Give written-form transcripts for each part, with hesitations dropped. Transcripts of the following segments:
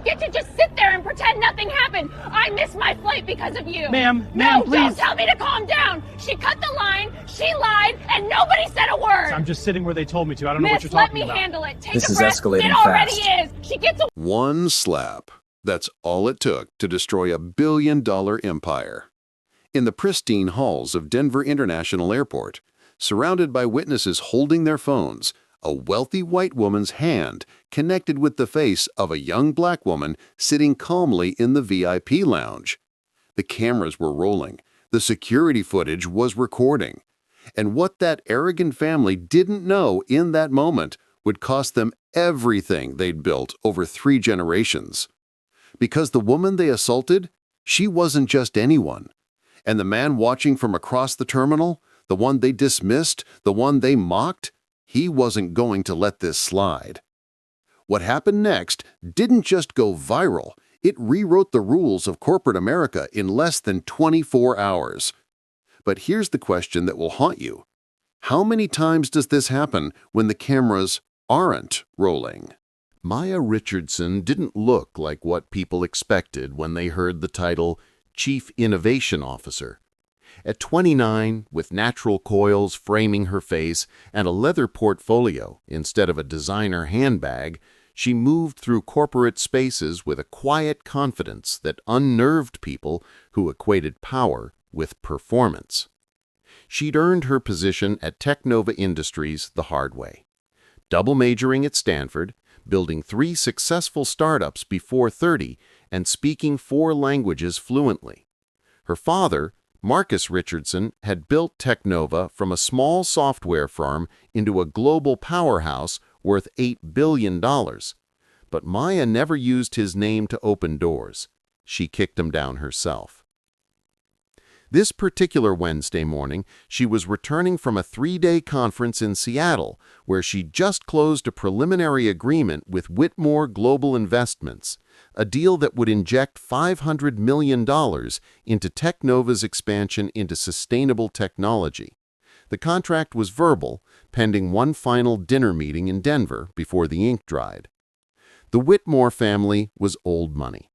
get to just sit there and pretend nothing happened. I missed my flight because of you. Ma'am, no, please. Don't tell me to calm down. She cut the line, she lied, and nobody said a word. I'm just sitting where they told me to. I don't know what Miss, you're talking let about. me handle it. Take This a is breath. escalating It already fast. is. She gets a One slap. That's all it took to destroy a billion-dollar empire. In the pristine halls of Denver International Airport, surrounded by witnesses holding their phones, a wealthy white woman's hand connected with the face of a young black woman sitting calmly in the VIP lounge. The cameras were rolling. The security footage was recording. And what that arrogant family didn't know in that moment would cost them everything they'd built over 3 generations. Because the woman they assaulted, she wasn't just anyone. And the man watching from across the terminal, the one they dismissed, the one they mocked, he wasn't going to let this slide. What happened next didn't just go viral, it rewrote the rules of corporate America in less than 24 hours. But here's the question that will haunt you. How many times does this happen when the cameras aren't rolling? Maya Richardson didn't look like what people expected when they heard the title Chief Innovation Officer. At 29, with natural coils framing her face and a leather portfolio instead of a designer handbag, she moved through corporate spaces with a quiet confidence that unnerved people who equated power with performance. She'd earned her position at Technova Industries the hard way. Double majoring at Stanford, building 3 successful startups before 30, and speaking 4 languages fluently. Her father, Marcus Richardson, had built Technova from a small software firm into a global powerhouse worth $8 billion. But Maya never used his name to open doors. She kicked them down herself. This particular Wednesday morning, she was returning from a 3-day conference in Seattle, where she just closed a preliminary agreement with Whitmore Global Investments, a deal that would inject $500 million into Technova's expansion into sustainable technology. The contract was verbal, pending one final dinner meeting in Denver before the ink dried. The Whitmore family was old money,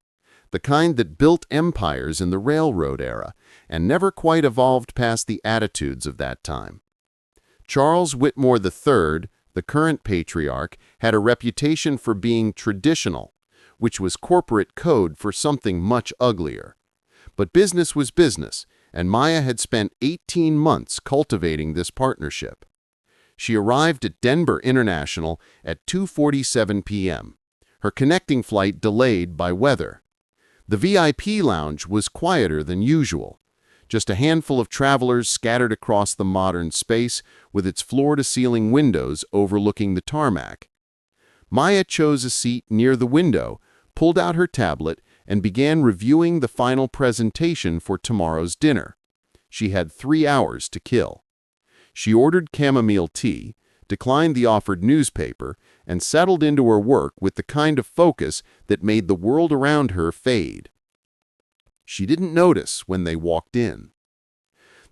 the kind that built empires in the railroad era and never quite evolved past the attitudes of that time. Charles Whitmore III, the current patriarch, had a reputation for being traditional, which was corporate code for something much uglier. But business was business, and Maya had spent 18 months cultivating this partnership. She arrived at Denver International at 2:47 p.m., her connecting flight delayed by weather. The VIP lounge was quieter than usual, just a handful of travelers scattered across the modern space with its floor-to-ceiling windows overlooking the tarmac. Maya chose a seat near the window, pulled out her tablet, and began reviewing the final presentation for tomorrow's dinner. She had 3 hours to kill. She ordered chamomile tea, declined the offered newspaper, and settled into her work with the kind of focus that made the world around her fade. She didn't notice when they walked in.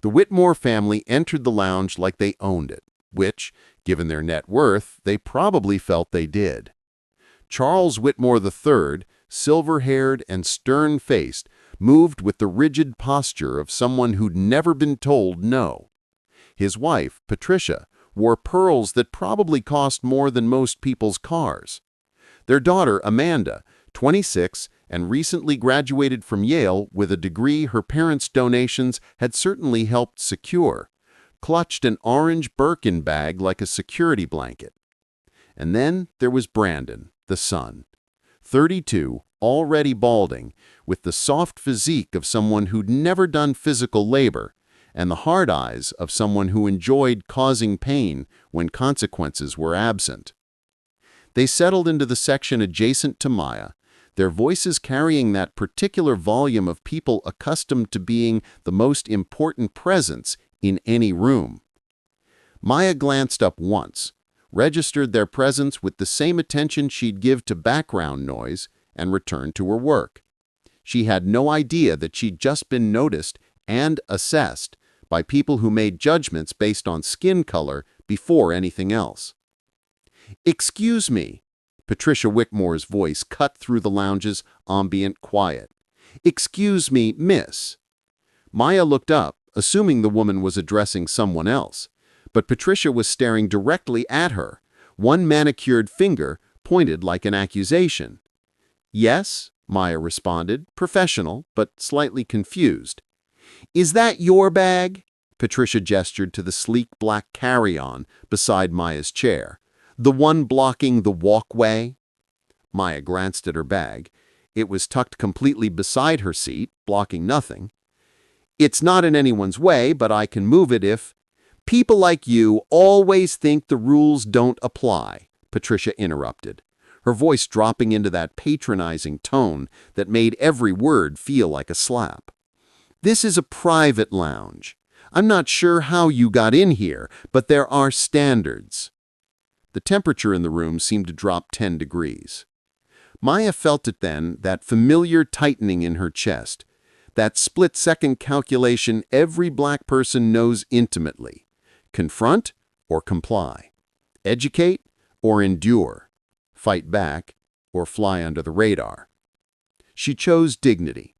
The Whitmore family entered the lounge like they owned it, which, given their net worth, they probably felt they did. Charles Whitmore III, silver-haired and stern-faced, moved with the rigid posture of someone who'd never been told no. His wife, Patricia, wore pearls that probably cost more than most people's cars. Their daughter, Amanda, 26, and recently graduated from Yale with a degree her parents' donations had certainly helped secure, clutched an orange Birkin bag like a security blanket. And then there was Brandon, the son, 32, already balding, with the soft physique of someone who'd never done physical labor, and the hard eyes of someone who enjoyed causing pain when consequences were absent. They settled into the section adjacent to Maya, their voices carrying that particular volume of people accustomed to being the most important presence in any room. Maya glanced up once, registered their presence with the same attention she'd give to background noise, and returned to her work. She had no idea that she'd just been noticed and assessed by people who made judgments based on skin color before anything else. "Excuse me," Patricia Whitmore's voice cut through the lounge's ambient quiet. "Excuse me, miss." Maya looked up, assuming the woman was addressing someone else. But Patricia was staring directly at her, one manicured finger pointed like an accusation. "Yes," Maya responded, professional, but slightly confused. "Is that your bag?" Patricia gestured to the sleek black carry-on beside Maya's chair. "The one blocking the walkway?" Maya glanced at her bag. It was tucked completely beside her seat, blocking nothing. "It's not in anyone's way, but I can move it if—" "People like you always think the rules don't apply," Patricia interrupted, her voice dropping into that patronizing tone that made every word feel like a slap. "This is a private lounge. I'm not sure how you got in here, but there are standards." The temperature in the room seemed to drop 10 degrees. Maya felt it then, that familiar tightening in her chest, that split-second calculation every black person knows intimately. Confront or comply. Educate or endure. Fight back or fly under the radar. She chose dignity.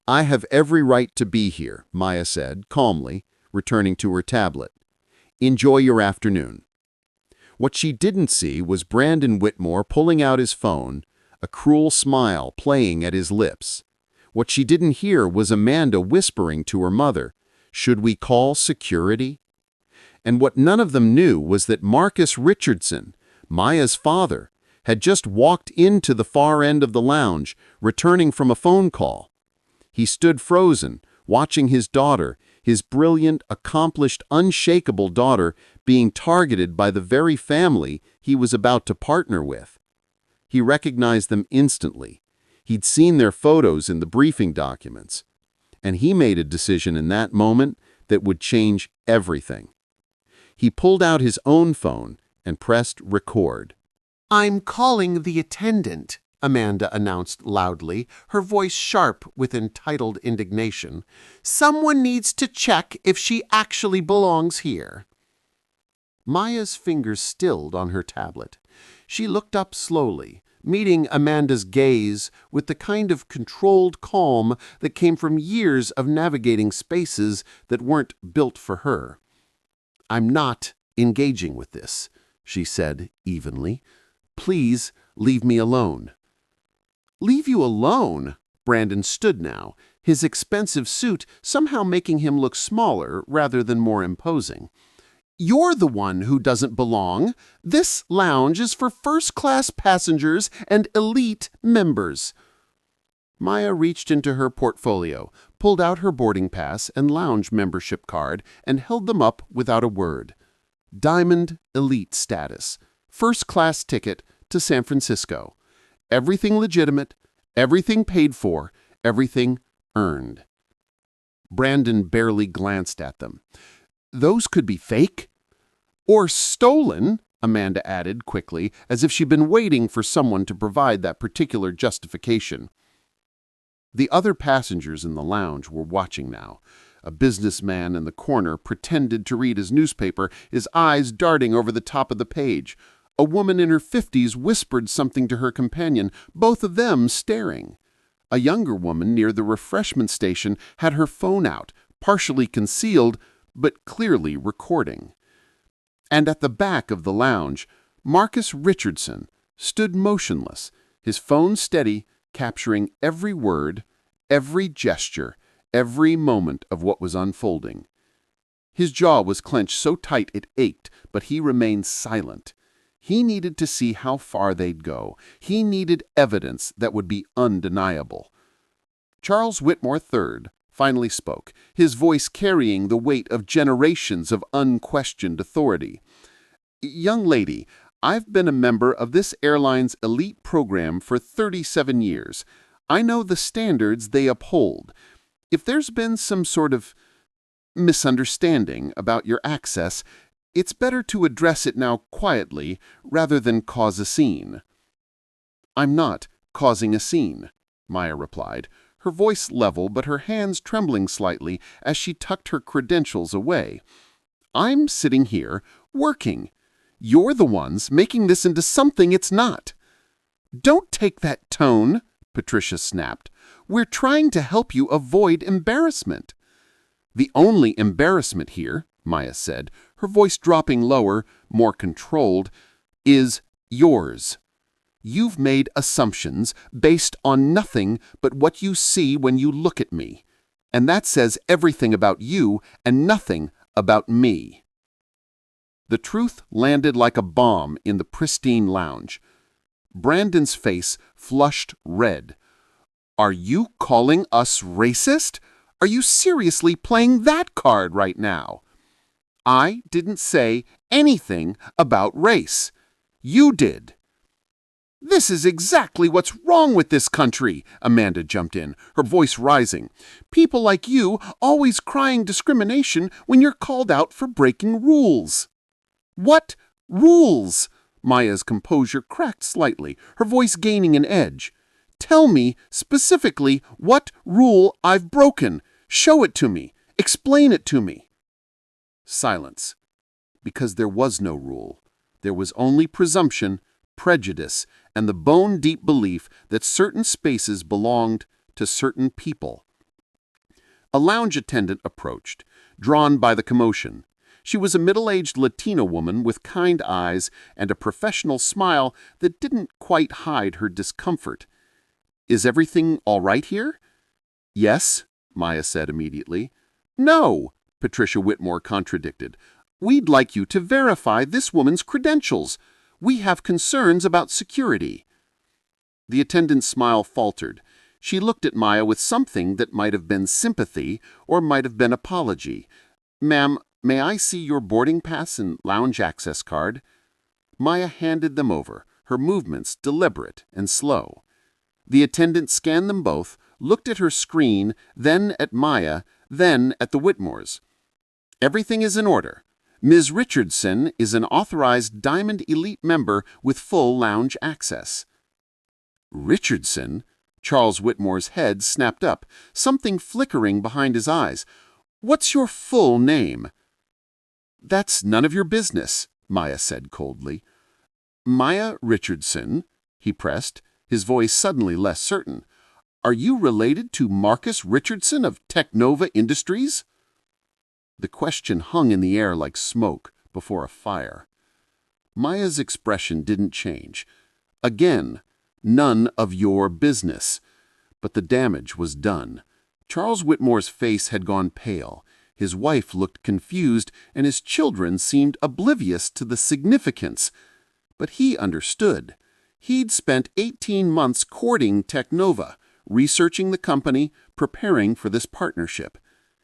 "I have every right to be here," Maya said, calmly, returning to her tablet. "Enjoy your afternoon." What she didn't see was Brandon Whitmore pulling out his phone, a cruel smile playing at his lips. What she didn't hear was Amanda whispering to her mother, "Should we call security?" And what none of them knew was that Marcus Richardson, Maya's father, had just walked into the far end of the lounge, returning from a phone call. He stood frozen, watching his daughter, his brilliant, accomplished, unshakable daughter, being targeted by the very family he was about to partner with. He recognized them instantly. He'd seen their photos in the briefing documents. And he made a decision in that moment that would change everything. He pulled out his own phone and pressed record. "I'm calling the attendant," Amanda announced loudly, her voice sharp with entitled indignation. "Someone needs to check if she actually belongs here." Maya's fingers stilled on her tablet. She looked up slowly, meeting Amanda's gaze with the kind of controlled calm that came from years of navigating spaces that weren't built for her. "I'm not engaging with this," she said evenly. "Please leave me alone." "Leave you alone?" Brandon stood now, his expensive suit somehow making him look smaller rather than more imposing. "You're the one who doesn't belong. This lounge is for first-class passengers and elite members." Maya reached into her portfolio, pulled out her boarding pass and lounge membership card, and held them up without a word. Diamond Elite status. First-class ticket to San Francisco. Everything legitimate, everything paid for, everything earned. Brandon barely glanced at them. "Those could be fake." "Or stolen," Amanda added quickly, as if she'd been waiting for someone to provide that particular justification. The other passengers in the lounge were watching now. A businessman in the corner pretended to read his newspaper, his eyes darting over the top of the page. A woman in her 50s whispered something to her companion, both of them staring. A younger woman near the refreshment station had her phone out, partially concealed, but clearly recording. And at the back of the lounge, Marcus Richardson stood motionless, his phone steady, capturing every word, every gesture, every moment of what was unfolding. His jaw was clenched so tight it ached, but he remained silent. He needed to see how far they'd go. He needed evidence that would be undeniable. Charles Whitmore III finally spoke, his voice carrying the weight of generations of unquestioned authority. "Young lady, I've been a member of this airline's elite program for 37 years. I know the standards they uphold. If there's been some sort of misunderstanding about your access, it's better to address it now quietly rather than cause a scene." "I'm not causing a scene," Maya replied, her voice level but her hands trembling slightly as she tucked her credentials away. "I'm sitting here, working. You're the ones making this into something it's not. Don't take that tone, Patricia snapped. We're trying to help you avoid embarrassment. The only embarrassment here, Maya said, her voice dropping lower, more controlled, is yours. You've made assumptions based on nothing but what you see when you look at me. And that says everything about you and nothing about me. The truth landed like a bomb in the pristine lounge. Brandon's face flushed red. Are you calling us racist? Are you seriously playing that card right now? I didn't say anything about race. You did. This is exactly what's wrong with this country, Amanda jumped in, her voice rising. People like you always crying discrimination when you're called out for breaking rules. What rules? Maya's composure cracked slightly, her voice gaining an edge. Tell me specifically what rule I've broken. Show it to me. Explain it to me. Silence. Because there was no rule. There was only presumption, prejudice, and the bone-deep belief that certain spaces belonged to certain people. A lounge attendant approached, drawn by the commotion. She was a middle-aged Latina woman with kind eyes and a professional smile that didn't quite hide her discomfort. Is everything all right here? Yes, Maya said immediately. No, Patricia Whitmore contradicted. We'd like you to verify this woman's credentials. We have concerns about security. The attendant's smile faltered. She looked at Maya with something that might have been sympathy or might have been apology. Ma'am, may I see your boarding pass and lounge access card? Maya handed them over, her movements deliberate and slow. The attendant scanned them both, looked at her screen, then at Maya, then at the Whitmores. Everything is in order. Ms. Richardson is an authorized Diamond Elite member with full lounge access. Richardson? Charles Whitmore's head snapped up, something flickering behind his eyes. What's your full name? That's none of your business, Maya said coldly. Maya Richardson, he pressed, his voice suddenly less certain. Are you related to Marcus Richardson of Technova Industries? The question hung in the air like smoke before a fire. Maya's expression didn't change. Again, none of your business. But the damage was done. Charles Whitmore's face had gone pale. His wife looked confused, and his children seemed oblivious to the significance. But he understood. He'd spent 18 months courting Technova, researching the company, preparing for this partnership.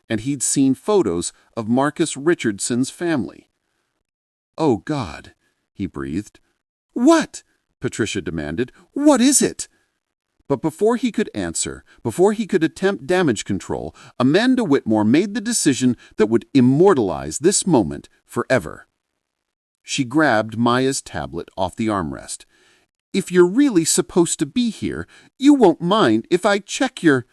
And he'd seen photos of Marcus Richardson's family. Oh, God, he breathed. What? Patricia demanded. What is it? But before he could answer, before he could attempt damage control, Amanda Whitmore made the decision that would immortalize this moment forever. She grabbed Maya's tablet off the armrest. If you're really supposed to be here, you won't mind if I check your...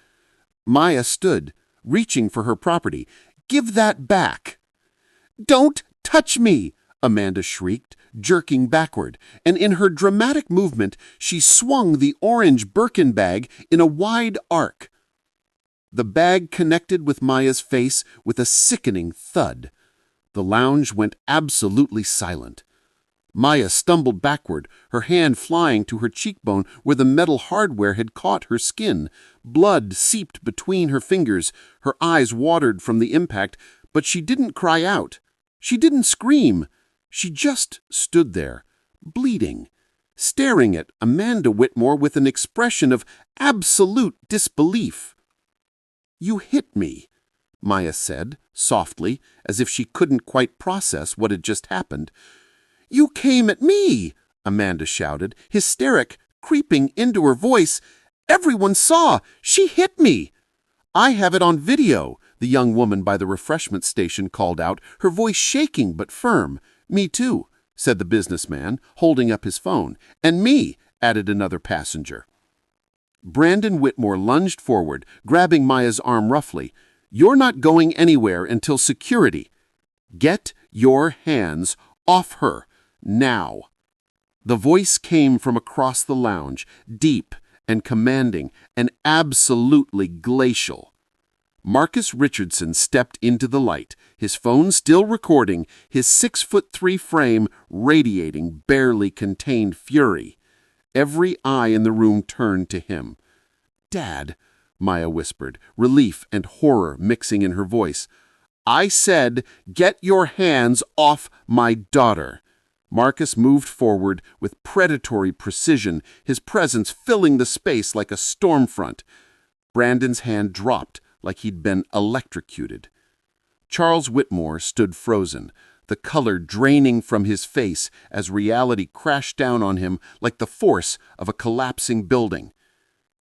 Maya stood, reaching for her property. Give that back. Don't touch me, Amanda shrieked, jerking backward, and in her dramatic movement, she swung the orange Birkin bag in a wide arc. The bag connected with Maya's face with a sickening thud. The lounge went absolutely silent. Maya stumbled backward, her hand flying to her cheekbone where the metal hardware had caught her skin. Blood seeped between her fingers, her eyes watered from the impact, but she didn't cry out. She didn't scream. She just stood there, bleeding, staring at Amanda Whitmore with an expression of absolute disbelief. You hit me, Maya said, softly, as if she couldn't quite process what had just happened. You came at me, Amanda shouted, hysteric, creeping into her voice. Everyone saw. She hit me. I have it on video, the young woman by the refreshment station called out, her voice shaking but firm. Me too, said the businessman, holding up his phone. And me, added another passenger. Brandon Whitmore lunged forward, grabbing Maya's arm roughly. You're not going anywhere until security. Get your hands off her. Now." The voice came from across the lounge, deep and commanding and absolutely glacial. Marcus Richardson stepped into the light, his phone still recording, his 6'3" frame radiating barely contained fury. Every eye in the room turned to him. "Dad," Maya whispered, relief and horror mixing in her voice. "I said, get your hands off my daughter." Marcus moved forward with predatory precision, his presence filling the space like a storm front. Brandon's hand dropped like he'd been electrocuted. Charles Whitmore stood frozen, the color draining from his face as reality crashed down on him like the force of a collapsing building.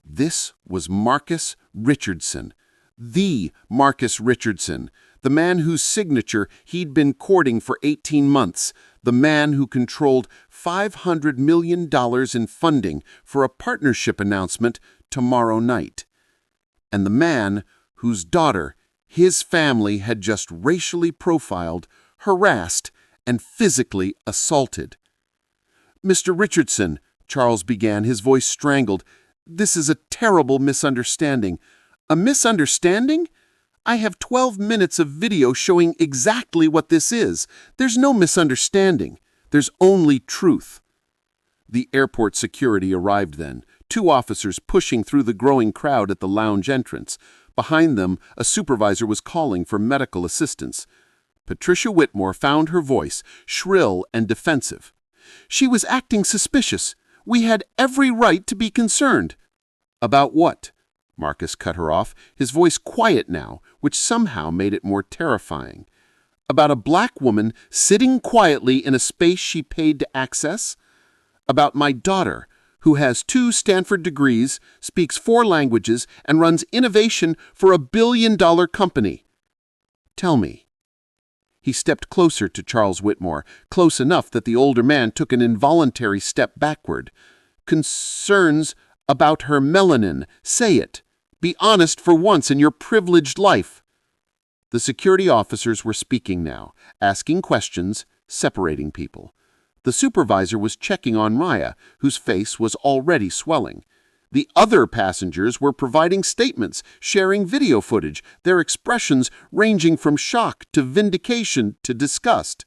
This was Marcus Richardson, the Marcus Richardson, the man whose signature he'd been courting for 18 months, the man who controlled $500 million in funding for a partnership announcement tomorrow night. And the man whose daughter his family had just racially profiled, harassed, and physically assaulted. "Mr. Richardson," Charles began, his voice strangled, "this is a terrible misunderstanding." "A misunderstanding? I have 12 minutes of video showing exactly what this is. There's no misunderstanding. There's only truth." The airport security arrived then, 2 officers pushing through the growing crowd at the lounge entrance. Behind them, a supervisor was calling for medical assistance. Patricia Whitmore found her voice, shrill and defensive. "She was acting suspicious. We had every right to be concerned." "About what?" Marcus cut her off, his voice quiet now, which somehow made it more terrifying. "About a black woman sitting quietly in a space she paid to access? About my daughter, who has 2 Stanford degrees, speaks 4 languages, and runs innovation for a billion-dollar company. Tell me." He stepped closer to Charles Whitmore, close enough that the older man took an involuntary step backward. "Concerns about her melanin. Say it. Be honest for once in your privileged life." The security officers were speaking now, asking questions, separating people. The supervisor was checking on Maya, whose face was already swelling. The other passengers were providing statements, sharing video footage, their expressions ranging from shock to vindication to disgust.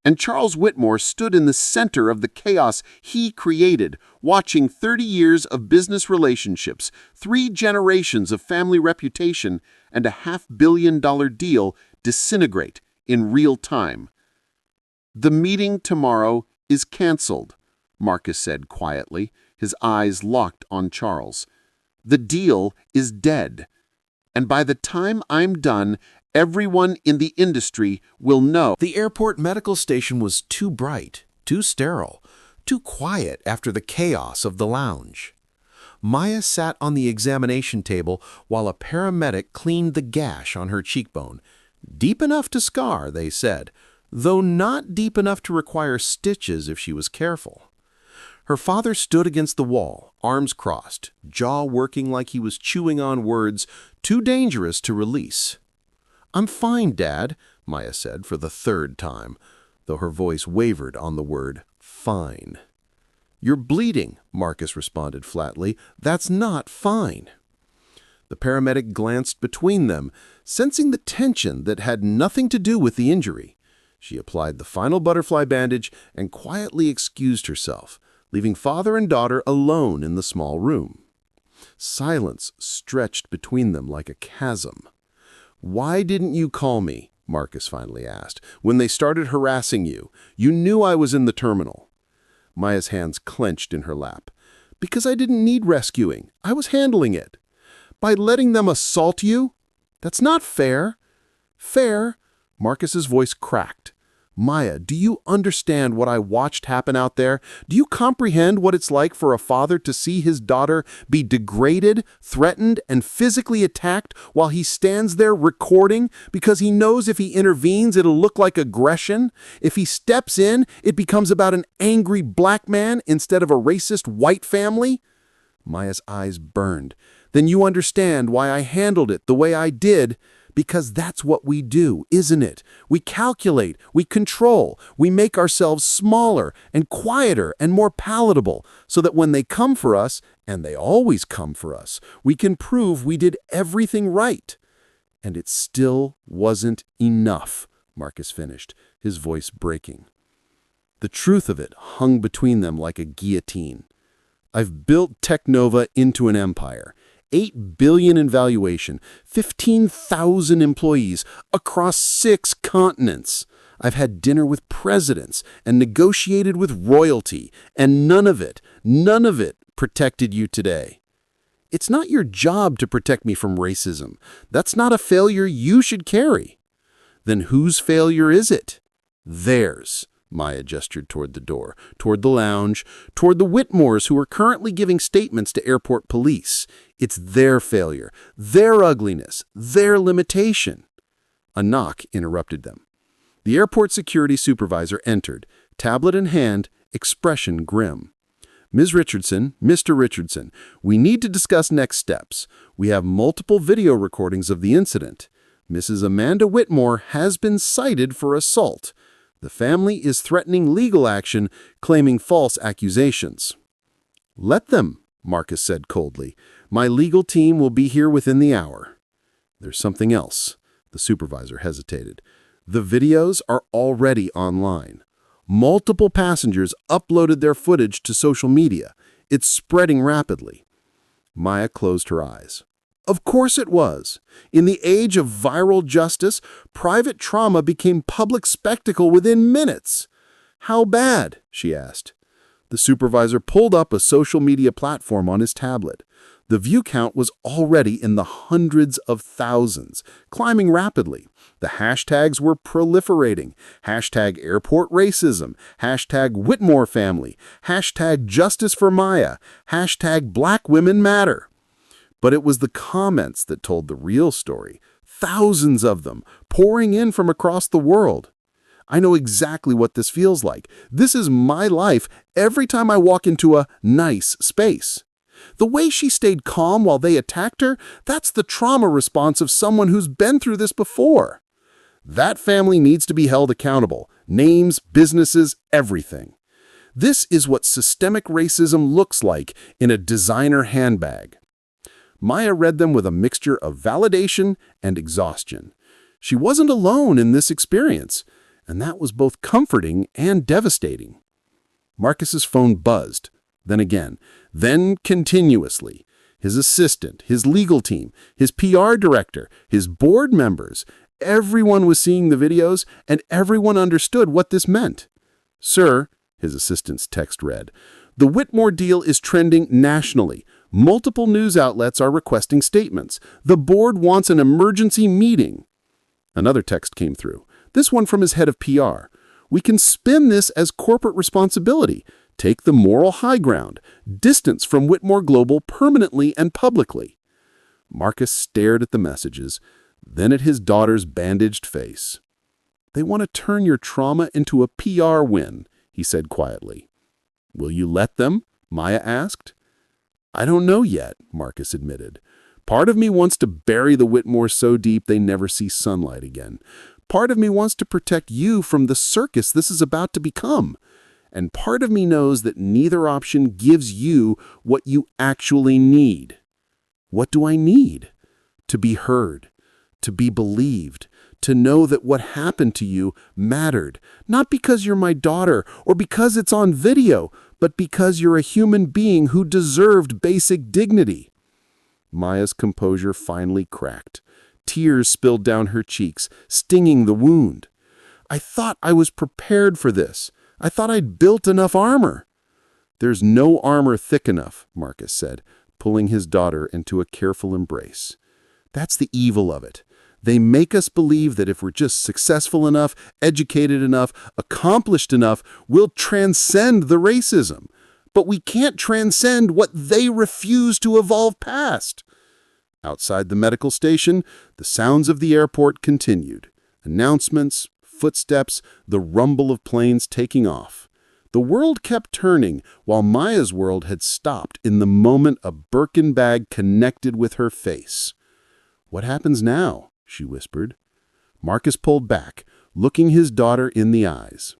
And Charles Whitmore stood in the center of the chaos he created, watching 30 years of business relationships, 3 generations of family reputation, and a $500 million deal disintegrate in real time. "The meeting tomorrow is canceled," Marcus said quietly, his eyes locked on Charles. "The deal is dead. And by the time I'm done, everyone in the industry will know." The airport medical station was too bright, too sterile, too quiet after the chaos of the lounge. Maya sat on the examination table while a paramedic cleaned the gash on her cheekbone. Deep enough to scar, they said, though not deep enough to require stitches if she was careful. Her father stood against the wall, arms crossed, jaw working like he was chewing on words too dangerous to release. "I'm fine, Dad," Maya said for the 3rd time, though her voice wavered on the word fine. "You're bleeding," Marcus responded flatly. "That's not fine." The paramedic glanced between them, sensing the tension that had nothing to do with the injury. She applied the final butterfly bandage and quietly excused herself, leaving father and daughter alone in the small room. Silence stretched between them like a chasm. "Why didn't you call me?" Marcus finally asked. "When they started harassing you, you knew I was in the terminal." Maya's hands clenched in her lap. "Because I didn't need rescuing. I was handling it." "By letting them assault you? That's not fair." "Fair?" Marcus's voice cracked. "Maya, do you understand what I watched happen out there? Do you comprehend what it's like for a father to see his daughter be degraded, threatened, and physically attacked while he stands there recording because he knows if he intervenes it'll look like aggression? If he steps in, it becomes about an angry black man instead of a racist white family?" Maya's eyes burned. "Then you understand why I handled it the way I did, Because that's what we do, isn't it? We calculate, we control, we make ourselves smaller and quieter and more palatable so that when they come for us, and they always come for us, we can prove we did everything right. And it still wasn't enough, Marcus finished, his voice breaking. The truth of it hung between them like a guillotine. I've built Technova into an empire. $8 billion in valuation, 15,000 employees across 6 continents. I've had dinner with presidents and negotiated with royalty, and none of it protected you today. It's not your job to protect me from racism. That's not a failure you should carry. Then whose failure is it? Theirs. Maya gestured toward the door, toward the lounge, toward the Whitmores who are currently giving statements to airport police. It's their failure, their ugliness, their limitation. A knock interrupted them. The airport security supervisor entered, tablet in hand, expression grim. Ms. Richardson, Mr. Richardson, we need to discuss next steps. We have multiple video recordings of the incident. Mrs. Amanda Whitmore has been cited for assault. The family is threatening legal action, claiming false accusations. Let them, Marcus said coldly. My legal team will be here within the hour. There's something else. The supervisor hesitated. The videos are already online. Multiple passengers uploaded their footage to social media. It's spreading rapidly. Maya closed her eyes. Of course it was. In the age of viral justice, private trauma became public spectacle within minutes. How bad? She asked. The supervisor pulled up a social media platform on his tablet. The view count was already in the hundreds of thousands, climbing rapidly. The hashtags were proliferating. Hashtag airport racism. Hashtag Whitmore family. Hashtag justice for Maya. Hashtag Black women matter. But it was the comments that told the real story. Thousands of them, pouring in from across the world. I know exactly what this feels like. This is my life every time I walk into a nice space. The way she stayed calm while they attacked her, that's the trauma response of someone who's been through this before. That family needs to be held accountable. Names, businesses, everything. This is what systemic racism looks like in a designer handbag. Maya read them with a mixture of validation and exhaustion. She wasn't alone in this experience, and that was both comforting and devastating. Marcus's phone buzzed, then again, then continuously. His assistant, his legal team, his PR director, his board members, everyone was seeing the videos, and everyone understood what this meant. Sir, his assistant's text read, the Whitmore deal is trending nationally. Multiple news outlets are requesting statements. The board wants an emergency meeting. Another text came through, this one from his head of PR. We can spin this as corporate responsibility. Take the moral high ground. Distance from Whitmore Global permanently and publicly. Marcus stared at the messages, then at his daughter's bandaged face. They want to turn your trauma into a PR win, he said quietly. Will you let them? Maya asked. I don't know yet, Marcus admitted. Part of me wants to bury the Whitmores so deep they never see sunlight again. Part of me wants to protect you from the circus this is about to become. And part of me knows that neither option gives you what you actually need. What do I need? To be heard, to be believed, to know that what happened to you mattered, not because you're my daughter or because it's on video, but because you're a human being who deserved basic dignity. Maya's composure finally cracked. Tears spilled down her cheeks, stinging the wound. I thought I was prepared for this. I thought I'd built enough armor. There's no armor thick enough, Marcus said, pulling his daughter into a careful embrace. That's the evil of it. They make us believe that if we're just successful enough, educated enough, accomplished enough, we'll transcend the racism. But we can't transcend what they refuse to evolve past. Outside the medical station, the sounds of the airport continued. Announcements, footsteps, the rumble of planes taking off. The world kept turning, while Maya's world had stopped in the moment a Birkin bag connected with her face. What happens now? she whispered. Marcus pulled back, looking his daughter in the eyes.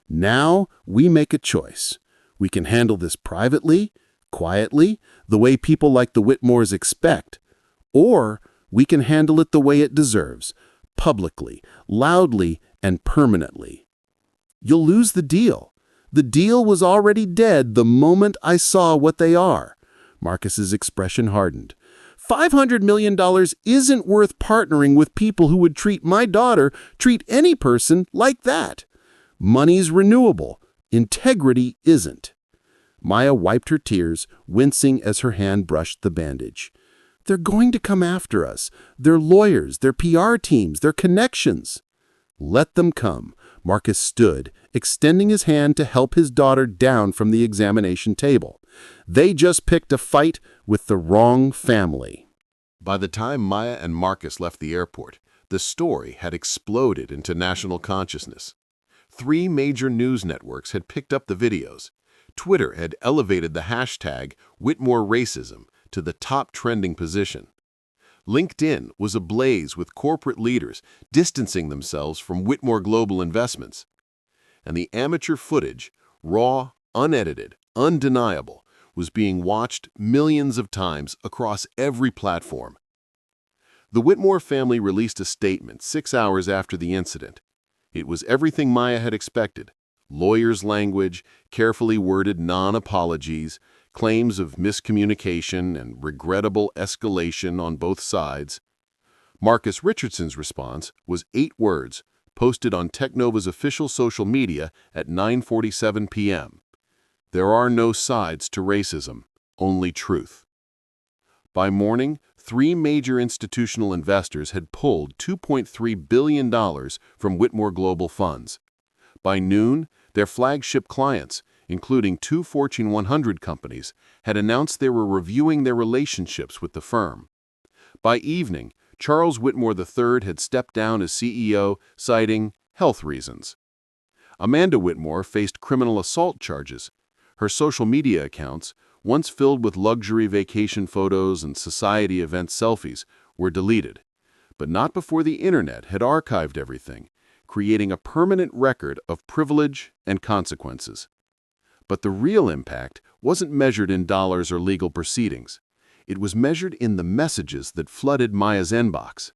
Now we make a choice. We can handle this privately, quietly, the way people like the Whitmores expect, or we can handle it the way it deserves, publicly, loudly, and permanently. You'll lose the deal. The deal was already dead the moment I saw what they are. Marcus's expression hardened. $500 million isn't worth partnering with people who would treat my daughter, treat any person like that. Money's renewable. Integrity isn't. Maya wiped her tears, wincing as her hand brushed the bandage. They're going to come after us. Their lawyers, their PR teams, their connections. Let them come. Marcus stood, extending his hand to help his daughter down from the examination table. They just picked a fight with the wrong family. By the time Maya and Marcus left the airport, the story had exploded into national consciousness. 3 major news networks had picked up the videos. Twitter had elevated the hashtag Whitmore Racism to the top trending position. LinkedIn was ablaze with corporate leaders distancing themselves from Whitmore Global Investments. And the amateur footage, raw, unedited, undeniable, was being watched millions of times across every platform. The Whitmore family released a statement 6 hours after the incident. It was everything Maya had expected: lawyers' language, carefully worded non-apologies, claims of miscommunication and regrettable escalation on both sides. Marcus Richardson's response was 8 words, posted on Technova's official social media at 9:47 p.m. There are no sides to racism, only truth. By morning, 3 major institutional investors had pulled $2.3 billion from Whitmore Global funds. By noon, their flagship clients, including 2 Fortune 100 companies, had announced they were reviewing their relationships with the firm. By evening, Charles Whitmore III had stepped down as CEO, citing health reasons. Amanda Whitmore faced criminal assault charges. Her social media accounts, once filled with luxury vacation photos and society event selfies, were deleted. But not before the internet had archived everything, creating a permanent record of privilege and consequences. But the real impact wasn't measured in dollars or legal proceedings. It was measured in the messages that flooded Maya's inbox.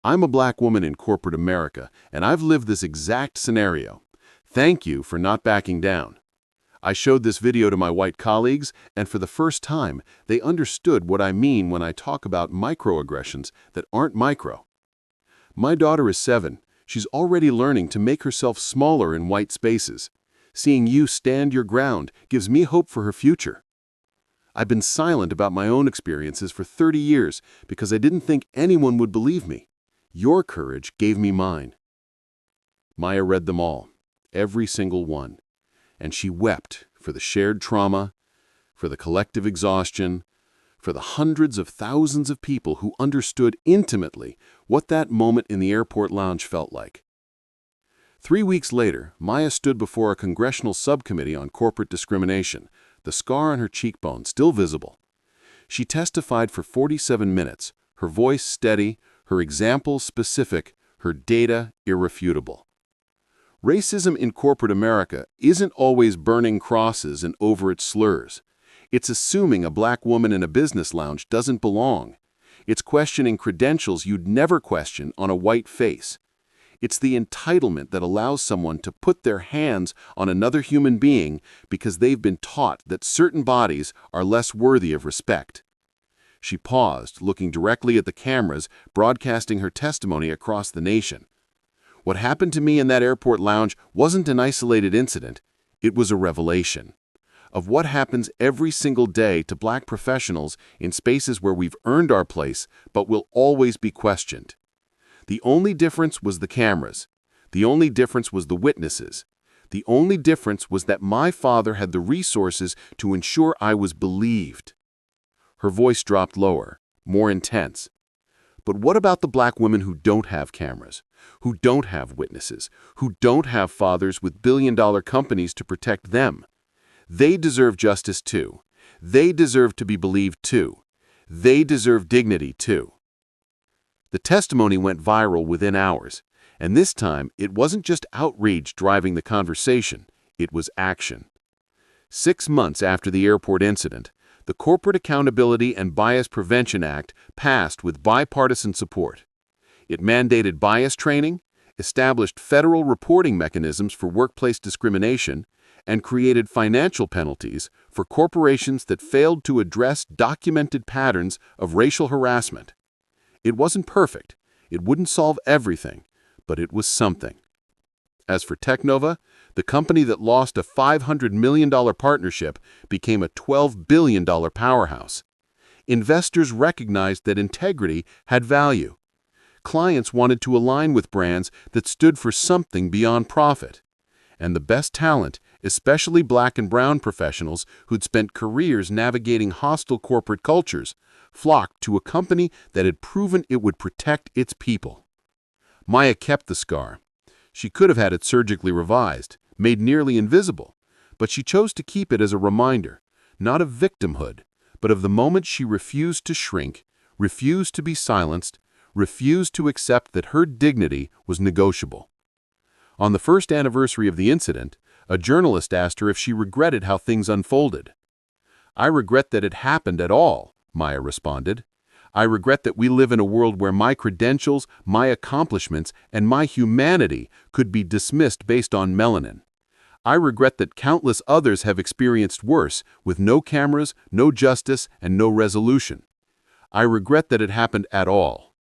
I'm a black woman in corporate America, and I've lived this exact scenario. Thank you for not backing down. I showed this video to my white colleagues, and for the first time, they understood what I mean when I talk about microaggressions that aren't micro. My daughter is 7. She's already learning to make herself smaller in white spaces. Seeing you stand your ground gives me hope for her future. I've been silent about my own experiences for 30 years because I didn't think anyone would believe me. Your courage gave me mine. Maya read them all, every single one, and she wept for the shared trauma, for the collective exhaustion, for the hundreds of thousands of people who understood intimately what that moment in the airport lounge felt like. 3 weeks later, Maya stood before a congressional subcommittee on corporate discrimination, the scar on her cheekbone still visible. She testified for 47 minutes, her voice steady, her examples specific, her data irrefutable. Racism in corporate America isn't always burning crosses and overt slurs. It's assuming a black woman in a business lounge doesn't belong. It's questioning credentials you'd never question on a white face. It's the entitlement that allows someone to put their hands on another human being because they've been taught that certain bodies are less worthy of respect. She paused, looking directly at the cameras, broadcasting her testimony across the nation. What happened to me in that airport lounge wasn't an isolated incident. It was a revelation of what happens every single day to black professionals in spaces where we've earned our place but will always be questioned. The only difference was the cameras. The only difference was the witnesses. The only difference was that my father had the resources to ensure I was believed. Her voice dropped lower, more intense. But what about the black women who don't have cameras, who don't have witnesses, who don't have fathers with billion-dollar companies to protect them? They deserve justice too. They deserve to be believed too. They deserve dignity too. The testimony went viral within hours, and this time it wasn't just outrage driving the conversation, it was action. 6 months after the airport incident, the Corporate Accountability and Bias Prevention Act passed with bipartisan support. It mandated bias training, established federal reporting mechanisms for workplace discrimination, and created financial penalties for corporations that failed to address documented patterns of racial harassment. It wasn't perfect, it wouldn't solve everything, but it was something. As for Technova, the company that lost a $500 million partnership became a $12 billion powerhouse. Investors recognized that integrity had value. Clients wanted to align with brands that stood for something beyond profit. And the best talent, especially Black and brown professionals who'd spent careers navigating hostile corporate cultures, flocked to a company that had proven it would protect its people. Maya kept the scar. She could have had it surgically revised, made nearly invisible, but she chose to keep it as a reminder, not of victimhood, but of the moment she refused to shrink, refused to be silenced, refused to accept that her dignity was negotiable. On the first anniversary of the incident, a journalist asked her if she regretted how things unfolded. "I regret that it happened at all," Maya responded. "I regret that we live in a world where my credentials, my accomplishments, and my humanity could be dismissed based on melanin. I regret that countless others have experienced worse, with no cameras, no justice, and no resolution. I regret that it happened at all."